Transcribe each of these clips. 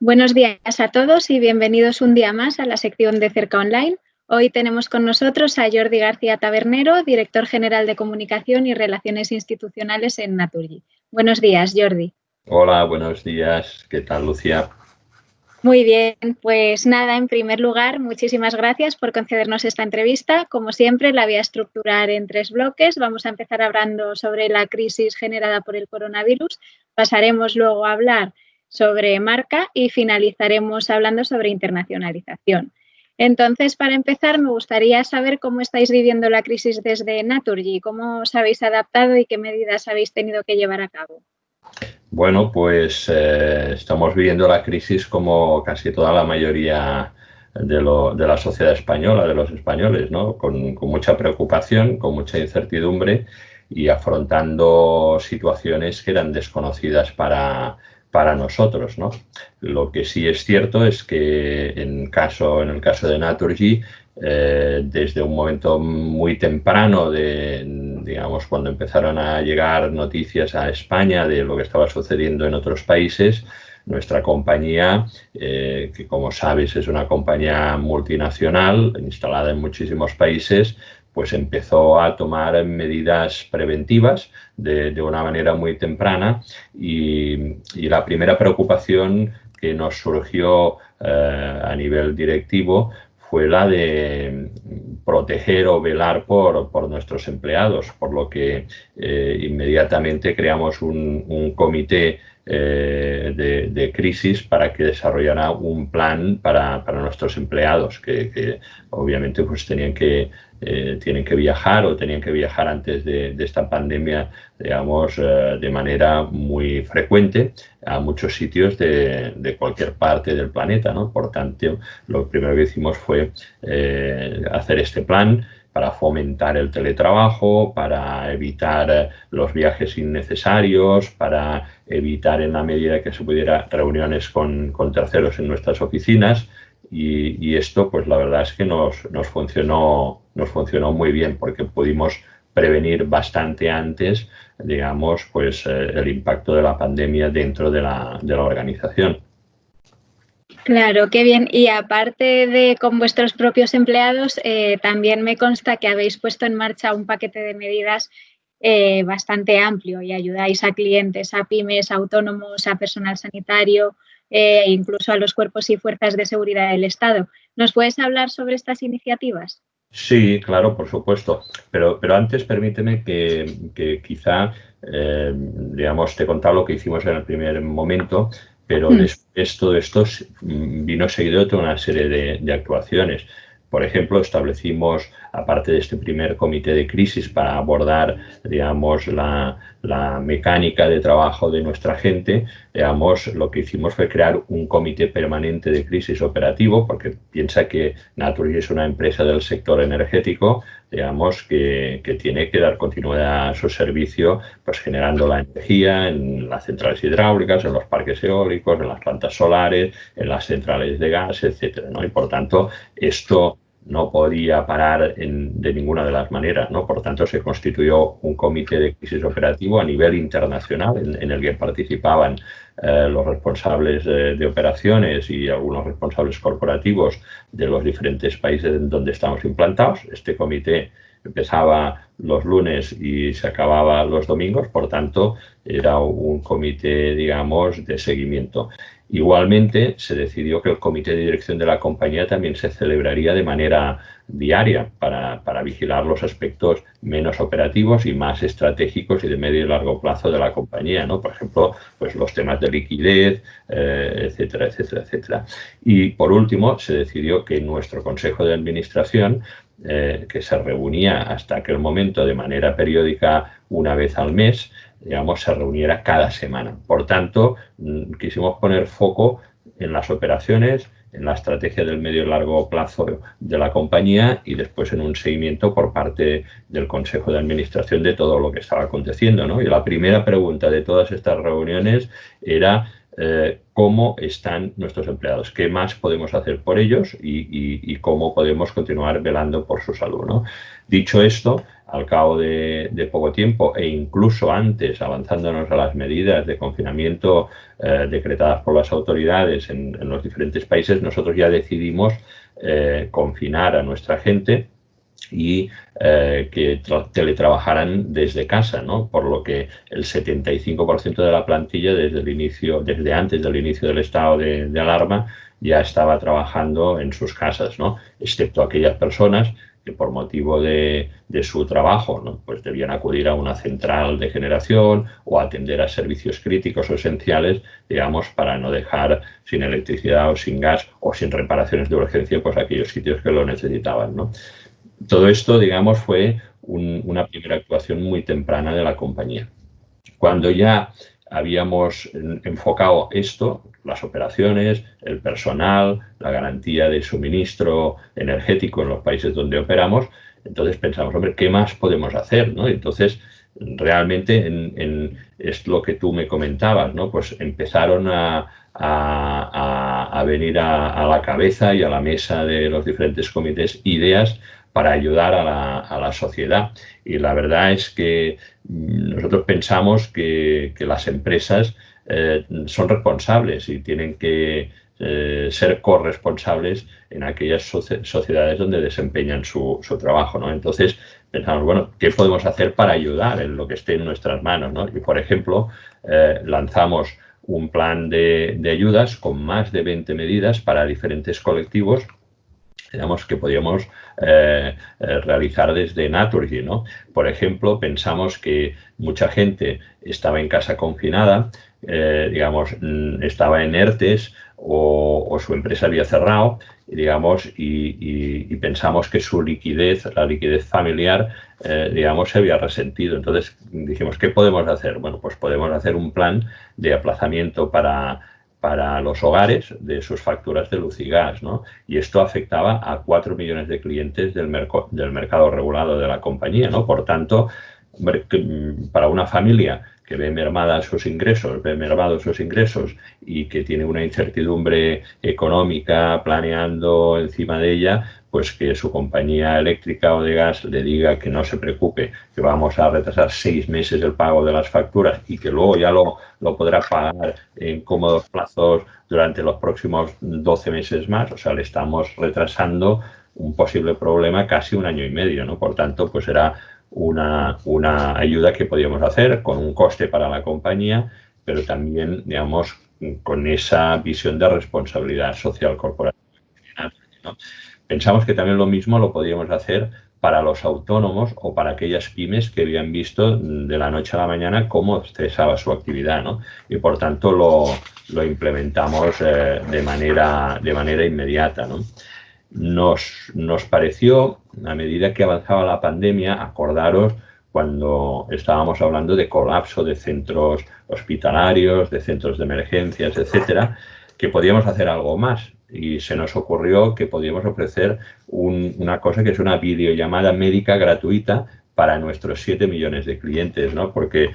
Buenos días a todos y bienvenidos un día más a la sección de Cerca Online. Hoy tenemos con nosotros a Jordi García Tabernero, director general de Comunicación y Relaciones Institucionales en Naturgy. Buenos días, Jordi. Hola, buenos días. ¿Qué tal, Lucía? Muy bien, pues nada, en primer lugar, muchísimas gracias por concedernos esta entrevista. Como siempre, la voy a estructurar en 3 bloques. Vamos a empezar hablando sobre la crisis generada por el coronavirus, pasaremos luego a hablar sobre marca y finalizaremos hablando sobre internacionalización. Entonces, para empezar, me gustaría saber cómo estáis viviendo la crisis desde Naturgy, cómo os habéis adaptado y qué medidas habéis tenido que llevar a cabo. Bueno, pues estamos viviendo la crisis como casi toda la mayoría de la sociedad española, de los españoles, ¿no? Con mucha preocupación, con mucha incertidumbre y afrontando situaciones que eran desconocidas para nosotros, ¿no? Lo que sí es cierto es que en el caso de Naturgy, desde un momento muy temprano digamos, cuando empezaron a llegar noticias a España de lo que estaba sucediendo en otros países, nuestra compañía, que como sabes es una compañía multinacional instalada en muchísimos países, pues empezó a tomar medidas preventivas de una manera muy temprana y la primera preocupación que nos surgió a nivel directivo fue la de proteger o velar por nuestros empleados, por lo que inmediatamente creamos un comité de crisis para que desarrollara un plan para nuestros empleados, que obviamente pues tienen que viajar o tenían que viajar antes de esta pandemia, digamos, de manera muy frecuente a muchos sitios de cualquier parte del planeta, ¿no? Por tanto, lo primero que hicimos fue hacer este plan para fomentar el teletrabajo, para evitar los viajes innecesarios, para evitar en la medida que se pudiera reuniones con terceros en nuestras oficinas. Y esto, pues la verdad es que nos funcionó muy bien porque pudimos prevenir bastante antes, digamos, pues el impacto de la pandemia dentro de la organización. Claro, qué bien. Y aparte de con vuestros propios empleados, también me consta que habéis puesto en marcha un paquete de medidas bastante amplio y ayudáis a clientes, a pymes, a autónomos, a personal sanitario e incluso a los cuerpos y fuerzas de seguridad del Estado. ¿Nos puedes hablar sobre estas iniciativas? Sí, claro, por supuesto. Pero antes permíteme que quizá, digamos, te he contado lo que hicimos en el primer momento, pero después todo esto vino seguido de toda una serie de actuaciones. Por ejemplo, establecimos, aparte de este primer comité de crisis para abordar, digamos, la mecánica de trabajo de nuestra gente, digamos, lo que hicimos fue crear un comité permanente de crisis operativo, porque piensa que Naturgy es una empresa del sector energético, digamos, que tiene que dar continuidad a su servicio, pues generando la energía en las centrales hidráulicas, en los parques eólicos, en las plantas solares, en las centrales de gas, etcétera, ¿no? Y por tanto, esto no podía parar de ninguna de las maneras, ¿no? Por tanto, se constituyó un comité de crisis operativo a nivel internacional en el que participaban los responsables de operaciones y algunos responsables corporativos de los diferentes países en donde estamos implantados. Este comité empezaba los lunes y se acababa los domingos, por tanto, era un comité, digamos, de seguimiento. Igualmente, se decidió que el comité de dirección de la compañía también se celebraría de manera diaria para vigilar los aspectos menos operativos y más estratégicos y de medio y largo plazo de la compañía, ¿no? Por ejemplo, pues los temas de liquidez, etcétera, etcétera, etcétera. Y por último, se decidió que nuestro consejo de administración, que se reunía hasta aquel momento de manera periódica una vez al mes, digamos, se reuniera cada semana. Por tanto, quisimos poner foco en las operaciones, en la estrategia del medio y largo plazo de la compañía y después en un seguimiento por parte del Consejo de Administración de todo lo que estaba aconteciendo, ¿no? Y la primera pregunta de todas estas reuniones era cómo están nuestros empleados, qué más podemos hacer por ellos y cómo podemos continuar velando por su salud, ¿no? Dicho esto, al cabo de poco tiempo e incluso antes, avanzándonos a las medidas de confinamiento decretadas por las autoridades en los diferentes países, nosotros ya decidimos confinar a nuestra gente y que teletrabajaran desde casa, ¿no? Por lo que el 75% de la plantilla desde antes del inicio del estado de alarma ya estaba trabajando en sus casas, ¿no? Excepto aquellas personas que por motivo de su trabajo, ¿no? Pues debían acudir a una central de generación o atender a servicios críticos o esenciales, digamos, para no dejar sin electricidad o sin gas o sin reparaciones de urgencia, pues aquellos sitios que lo necesitaban, ¿no? Todo esto, digamos, fue una primera actuación muy temprana de la compañía. Cuando ya habíamos enfocado esto, las operaciones, el personal, la garantía de suministro energético en los países donde operamos, entonces pensamos, hombre, ¿qué más podemos hacer, ¿no? Entonces, realmente es lo que tú me comentabas, ¿no? Pues empezaron a venir a la cabeza y a la mesa de los diferentes comités ideas para ayudar a la sociedad. Y la verdad es que nosotros pensamos que las empresas son responsables y tienen que ser corresponsables en aquellas sociedades donde desempeñan su trabajo, ¿no? Entonces pensamos, bueno, ¿qué podemos hacer para ayudar en lo que esté en nuestras manos, ¿no? Y, por ejemplo, lanzamos un plan de ayudas con más de 20 medidas para diferentes colectivos, digamos, que podíamos realizar desde Naturgy, ¿no? Por ejemplo, pensamos que mucha gente estaba en casa confinada, digamos, estaba en ERTES o su empresa había cerrado, digamos, y pensamos que su liquidez, la liquidez familiar, digamos, se había resentido. Entonces dijimos, ¿qué podemos hacer? Bueno, pues podemos hacer un plan de aplazamiento para los hogares de sus facturas de luz y gas, ¿no? Y esto afectaba a 4 millones de clientes del mercado regulado de la compañía, ¿no? Por tanto, para una familia que ve mermados sus ingresos y que tiene una incertidumbre económica planeando encima de ella, pues que su compañía eléctrica o de gas le diga que no se preocupe, que vamos a retrasar 6 meses el pago de las facturas y que luego ya lo podrá pagar en cómodos plazos durante los próximos 12 meses más. O sea, le estamos retrasando un posible problema casi 1 año y medio, ¿no? Por tanto, pues era una ayuda que podíamos hacer con un coste para la compañía, pero también, digamos, con esa visión de responsabilidad social corporativa, ¿no? Pensamos que también lo mismo lo podíamos hacer para los autónomos o para aquellas pymes que habían visto de la noche a la mañana cómo cesaba su actividad, ¿no? Y por tanto lo implementamos de manera inmediata, ¿no? Nos pareció, a medida que avanzaba la pandemia, acordaros cuando estábamos hablando de colapso de centros hospitalarios, de centros de emergencias, etcétera, que podíamos hacer algo más. Y se nos ocurrió que podíamos ofrecer una cosa que es una videollamada médica gratuita para nuestros 7 millones de clientes, ¿no? Porque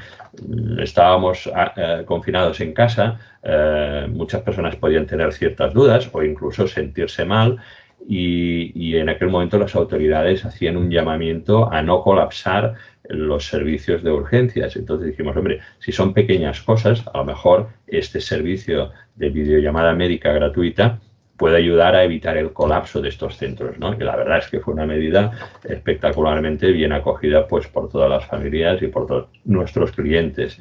estábamos confinados en casa, muchas personas podían tener ciertas dudas o incluso sentirse mal, y en aquel momento las autoridades hacían un llamamiento a no colapsar los servicios de urgencias. Entonces dijimos, hombre, si son pequeñas cosas, a lo mejor este servicio de videollamada médica gratuita puede ayudar a evitar el colapso de estos centros, ¿no? Y la verdad es que fue una medida espectacularmente bien acogida, pues, por todas las familias y por todos nuestros clientes.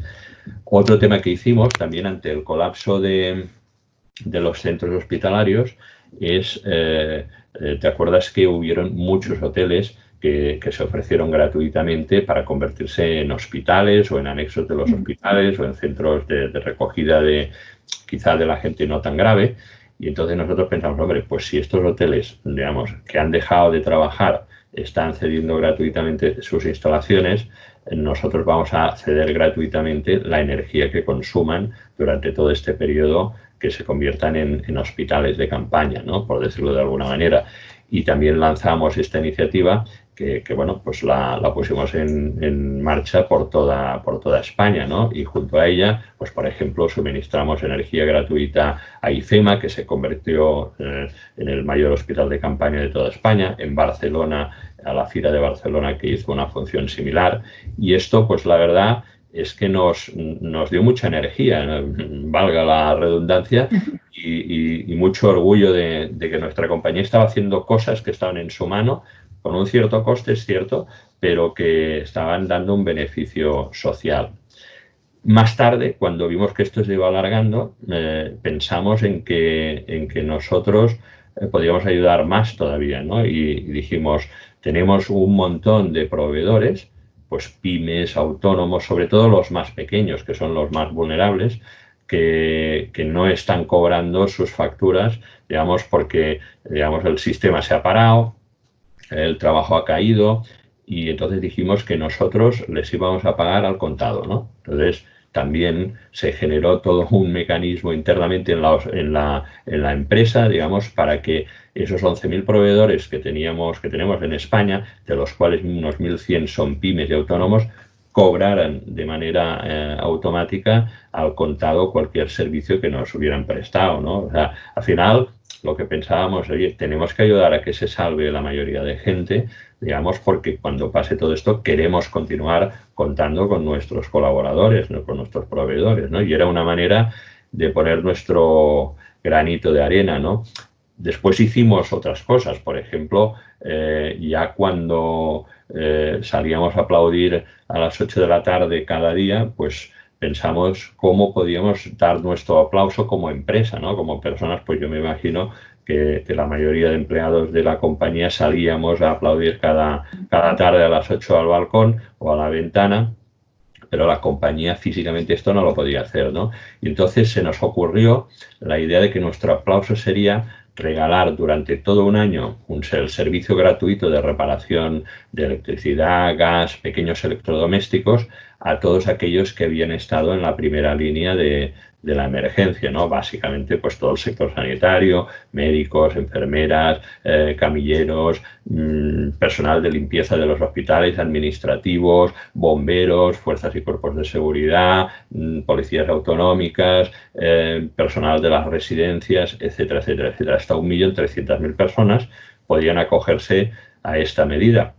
Otro tema que hicimos también ante el colapso de los centros hospitalarios es, ¿te acuerdas que hubieron muchos hoteles que se ofrecieron gratuitamente para convertirse en hospitales o en anexos de los hospitales o en centros de recogida quizá de la gente no tan grave? Y entonces nosotros pensamos, hombre, pues si estos hoteles, digamos, que han dejado de trabajar, están cediendo gratuitamente sus instalaciones, nosotros vamos a ceder gratuitamente la energía que consuman durante todo este periodo, que se conviertan en hospitales de campaña, ¿no? Por decirlo de alguna manera. Y también lanzamos esta iniciativa bueno, pues la pusimos en marcha por toda España, ¿no? Y junto a ella, pues por ejemplo, suministramos energía gratuita a IFEMA, que se convirtió en el mayor hospital de campaña de toda España, en Barcelona, a la Fira de Barcelona, que hizo una función similar. Y esto, pues la verdad es que nos dio mucha energía, valga la redundancia, y mucho orgullo de que nuestra compañía estaba haciendo cosas que estaban en su mano, con un cierto coste, es cierto, pero que estaban dando un beneficio social. Más tarde, cuando vimos que esto se iba alargando, pensamos en que nosotros podíamos ayudar más todavía, ¿no? Y dijimos, tenemos un montón de proveedores, pues pymes, autónomos, sobre todo los más pequeños, que son los más vulnerables, que no están cobrando sus facturas, digamos, porque el sistema se ha parado, el trabajo ha caído, y entonces dijimos que nosotros les íbamos a pagar al contado, ¿no? Entonces también se generó todo un mecanismo internamente en la empresa, digamos, para que esos 11.000 proveedores que tenemos en España, de los cuales unos 1.100 son pymes y autónomos, cobraran de manera automática al contado cualquier servicio que nos hubieran prestado, ¿no? O sea, al final lo que pensábamos, oye, tenemos que ayudar a que se salve la mayoría de gente, digamos, porque cuando pase todo esto queremos continuar contando con nuestros colaboradores, ¿no? Con nuestros proveedores, ¿no? Y era una manera de poner nuestro granito de arena, ¿no? Después hicimos otras cosas, por ejemplo, ya cuando salíamos a aplaudir a las 8 de la tarde cada día, pues pensamos cómo podíamos dar nuestro aplauso como empresa, ¿no? Como personas, pues yo me imagino que la mayoría de empleados de la compañía salíamos a aplaudir cada tarde a las 8 al balcón o a la ventana, pero la compañía físicamente esto no lo podía hacer, ¿no? Y entonces se nos ocurrió la idea de que nuestro aplauso sería regalar durante todo un año el servicio gratuito de reparación de electricidad, gas, pequeños electrodomésticos a todos aquellos que habían estado en la primera línea de la emergencia, ¿no? Básicamente, pues todo el sector sanitario, médicos, enfermeras, camilleros, personal de limpieza de los hospitales, administrativos, bomberos, fuerzas y cuerpos de seguridad, policías autonómicas, personal de las residencias, etcétera, etcétera, etcétera. Hasta 1.300.000 personas podían acogerse a esta medida.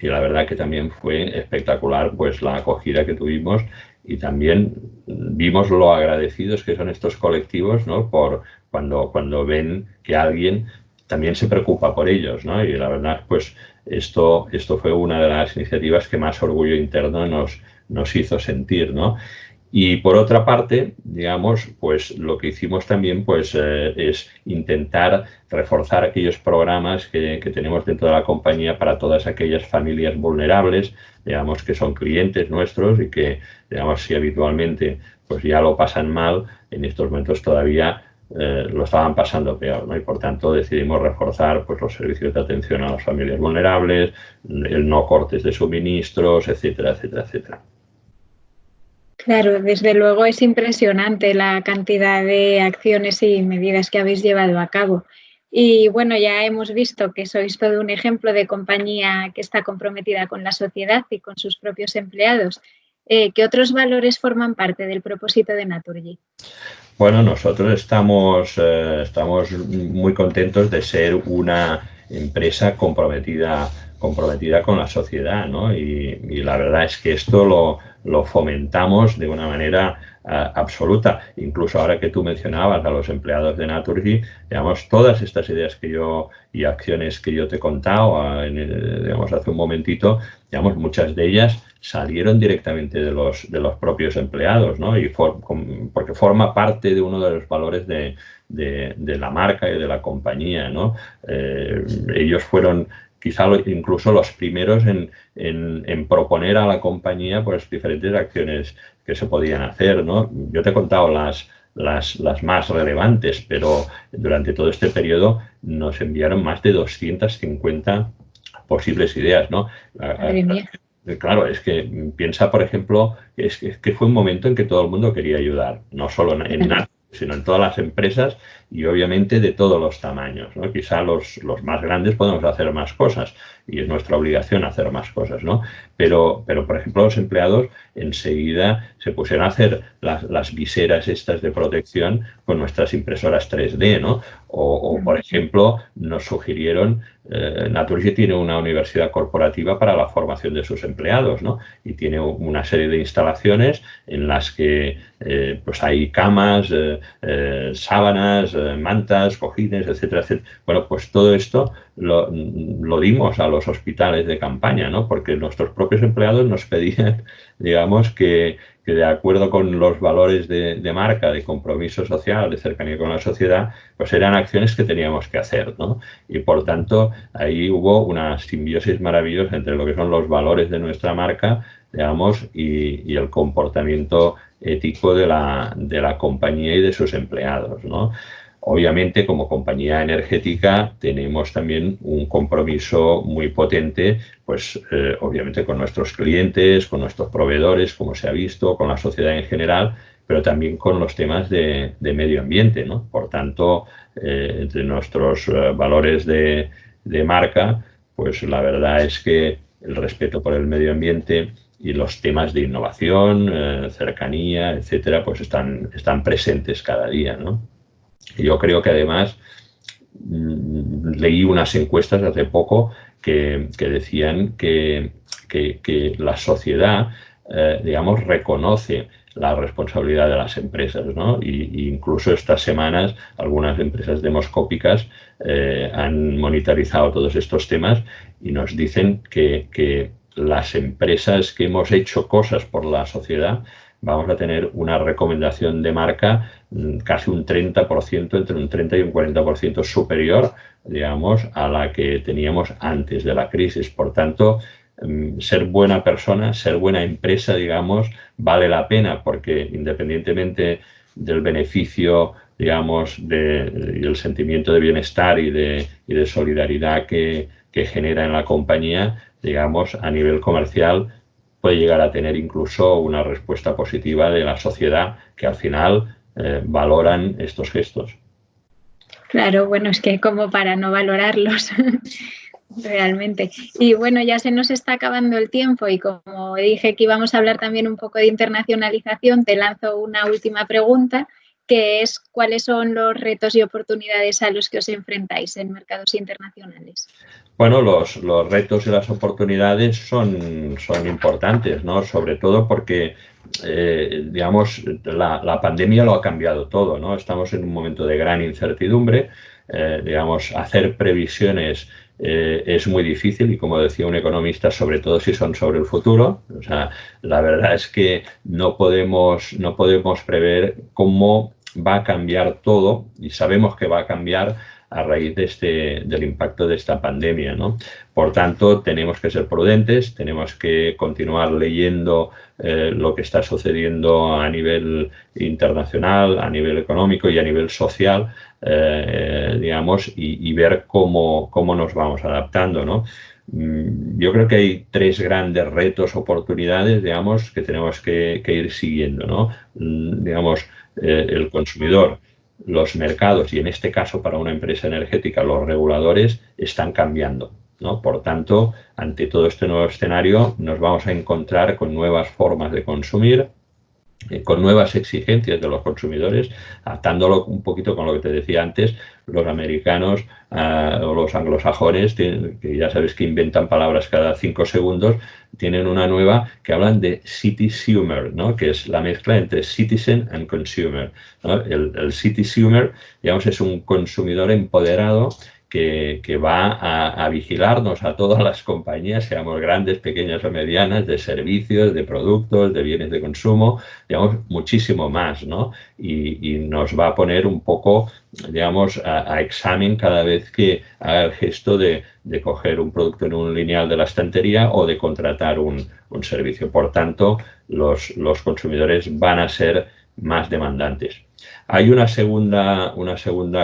Y la verdad que también fue espectacular pues la acogida que tuvimos, y también vimos lo agradecidos que son estos colectivos, ¿no? Por cuando ven que alguien también se preocupa por ellos, ¿no? Y la verdad, pues esto fue una de las iniciativas que más orgullo interno nos hizo sentir, ¿no? Y por otra parte, digamos, pues lo que hicimos también pues, es intentar reforzar aquellos programas que tenemos dentro de la compañía para todas aquellas familias vulnerables, digamos, que son clientes nuestros y que, digamos, si habitualmente pues ya lo pasan mal, en estos momentos todavía lo estaban pasando peor, ¿no? Y por tanto decidimos reforzar pues, los servicios de atención a las familias vulnerables, el no cortes de suministros, etcétera, etcétera, etcétera. Claro, desde luego es impresionante la cantidad de acciones y medidas que habéis llevado a cabo. Y bueno, ya hemos visto que sois todo un ejemplo de compañía que está comprometida con la sociedad y con sus propios empleados. ¿Qué otros valores forman parte del propósito de Naturgy? Bueno, nosotros estamos muy contentos de ser una empresa comprometida con la sociedad, ¿no? Y la verdad es que esto lo fomentamos de una manera absoluta. Incluso ahora que tú mencionabas a los empleados de Naturgy, digamos, todas estas ideas y acciones que yo te he contado, digamos, hace un momentito, digamos, muchas de ellas salieron directamente de los propios empleados, ¿no? Y porque forma parte de uno de los valores de la marca y de la compañía, ¿no? Ellos fueron quizá incluso los primeros en proponer a la compañía pues diferentes acciones que se podían hacer, ¿no? Yo te he contado las más relevantes, pero durante todo este periodo nos enviaron más de 250 posibles ideas, ¿no? Madre mía. Claro, es que piensa, por ejemplo, que fue un momento en que todo el mundo quería ayudar, no solo en nada, sino en todas las empresas y obviamente de todos los tamaños, ¿no? Quizá los más grandes podemos hacer más cosas, y es nuestra obligación hacer más cosas, ¿no? Pero por ejemplo, los empleados enseguida se pusieron a hacer las viseras estas de protección con nuestras impresoras 3D, ¿no? Por ejemplo, nos sugirieron, Naturgy tiene una universidad corporativa para la formación de sus empleados, ¿no? Y tiene una serie de instalaciones en las que pues hay camas, sábanas, mantas, cojines, etcétera, etcétera. Bueno, pues todo esto lo dimos a los hospitales de campaña, ¿no? Porque nuestros propios empleados nos pedían, digamos, que de acuerdo con los valores de marca, de compromiso social, de cercanía con la sociedad, pues eran acciones que teníamos que hacer, ¿no? Y por tanto, ahí hubo una simbiosis maravillosa entre lo que son los valores de nuestra marca, digamos, y el comportamiento ético de la compañía y de sus empleados, ¿no? Obviamente, como compañía energética, tenemos también un compromiso muy potente, pues obviamente con nuestros clientes, con nuestros proveedores, como se ha visto, con la sociedad en general, pero también con los temas de medio ambiente, ¿no? Por tanto, entre nuestros valores de marca, pues la verdad es que el respeto por el medio ambiente y los temas de innovación, cercanía, etcétera, pues están presentes cada día, ¿no? Yo creo que además leí unas encuestas hace poco que decían que la sociedad, digamos, reconoce la responsabilidad de las empresas, ¿no? Y incluso estas semanas algunas empresas demoscópicas han monitorizado todos estos temas y nos dicen que las empresas que hemos hecho cosas por la sociedad vamos a tener una recomendación de marca casi un 30%, entre un 30 y un 40% superior, digamos, a la que teníamos antes de la crisis. Por tanto, ser buena persona, ser buena empresa, digamos, vale la pena porque independientemente del beneficio, digamos, y el sentimiento de bienestar y de solidaridad que genera en la compañía, digamos, a nivel comercial, puede llegar a tener incluso una respuesta positiva de la sociedad que al final valoran estos gestos. Claro, bueno, es que como para no valorarlos realmente. Y bueno, ya se nos está acabando el tiempo y como dije que íbamos a hablar también un poco de internacionalización, te lanzo una última pregunta, que es ¿cuáles son los retos y oportunidades a los que os enfrentáis en mercados internacionales? Bueno, los retos y las oportunidades son importantes, ¿no? Sobre todo porque, digamos, la pandemia lo ha cambiado todo, ¿no? Estamos en un momento de gran incertidumbre, digamos, hacer previsiones es muy difícil y, como decía un economista, sobre todo si son sobre el futuro. O sea, la verdad es que no podemos prever cómo va a cambiar todo y sabemos que va a cambiar a raíz del impacto de esta pandemia, ¿no? Por tanto, tenemos que ser prudentes, tenemos que continuar leyendo lo que está sucediendo a nivel internacional, a nivel económico y a nivel social, digamos, y ver cómo nos vamos adaptando, ¿no? Yo creo que hay tres grandes retos, oportunidades, digamos, que tenemos que ir siguiendo, ¿no? Digamos, el consumidor, los mercados y en este caso para una empresa energética los reguladores están cambiando, ¿no? Por tanto, ante todo este nuevo escenario nos vamos a encontrar con nuevas formas de consumir, con nuevas exigencias de los consumidores, adaptándolo un poquito con lo que te decía antes. Los americanos o los anglosajones, que ya sabes que inventan palabras cada 5 segundos, tienen una nueva que hablan de citizenship, ¿no? Que es la mezcla entre citizen and consumer, ¿no? El citizenship, digamos, es un consumidor empoderado que va a vigilarnos a todas las compañías, seamos grandes, pequeñas o medianas, de servicios, de productos, de bienes de consumo, digamos, muchísimo más, ¿no? Y nos va a poner un poco, digamos, a examen cada vez que haga el gesto de coger un producto en un lineal de la estantería o de contratar un servicio. Por tanto, los consumidores van a ser más demandantes. Hay una segunda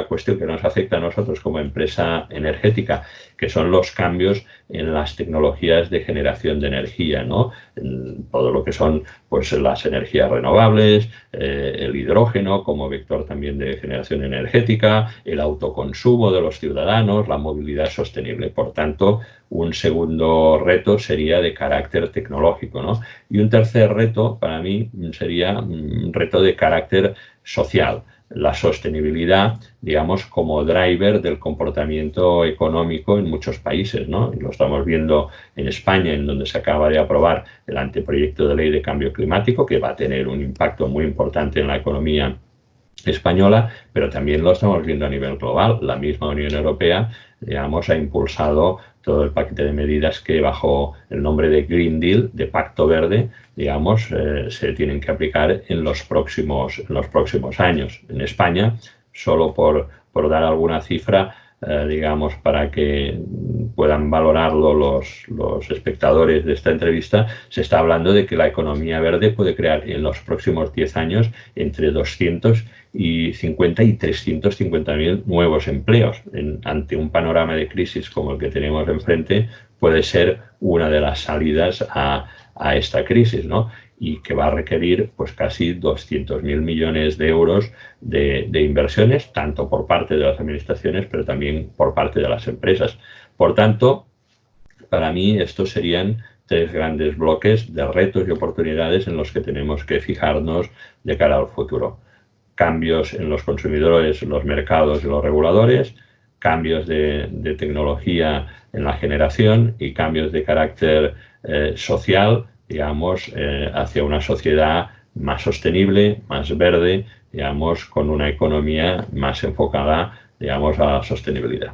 cuestión que nos afecta a nosotros como empresa energética, que son los cambios en las tecnologías de generación de energía, ¿no? En todo lo que son pues, las energías renovables, el hidrógeno como vector también de generación energética, el autoconsumo de los ciudadanos, la movilidad sostenible. Por tanto, un segundo reto sería de carácter tecnológico, ¿no? Y un tercer reto para mí sería un reto de carácter social, la sostenibilidad, digamos, como driver del comportamiento económico en muchos países, ¿no? Y lo estamos viendo en España, en donde se acaba de aprobar el anteproyecto de ley de cambio climático, que va a tener un impacto muy importante en la economía española, pero también lo estamos viendo a nivel global. La misma Unión Europea, digamos, ha impulsado todo el paquete de medidas que bajo el nombre de Green Deal, de Pacto Verde, digamos, se tienen que aplicar en los próximos años. En España, solo por dar alguna cifra, digamos, para que puedan valorarlo los espectadores de esta entrevista, se está hablando de que la economía verde puede crear en los próximos 10 años entre 250 y 350.000 nuevos empleos. Ante un panorama de crisis como el que tenemos enfrente, puede ser una de las salidas a esta crisis, ¿no? Y que va a requerir pues casi 200.000 millones de euros de inversiones, tanto por parte de las administraciones, pero también por parte de las empresas. Por tanto, para mí estos serían tres grandes bloques de retos y oportunidades en los que tenemos que fijarnos de cara al futuro. Cambios en los consumidores, los mercados y los reguladores, cambios de tecnología en la generación y cambios de carácter social, digamos, hacia una sociedad más sostenible, más verde, digamos, con una economía más enfocada, digamos, a la sostenibilidad.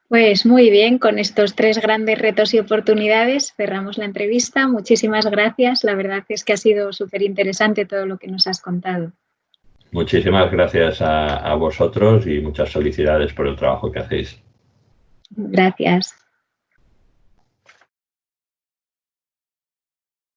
Pues muy bien, con estos tres grandes retos y oportunidades cerramos la entrevista. Muchísimas gracias. La verdad es que ha sido súper interesante todo lo que nos has contado. Muchísimas gracias a vosotros y muchas felicidades por el trabajo que hacéis. Gracias.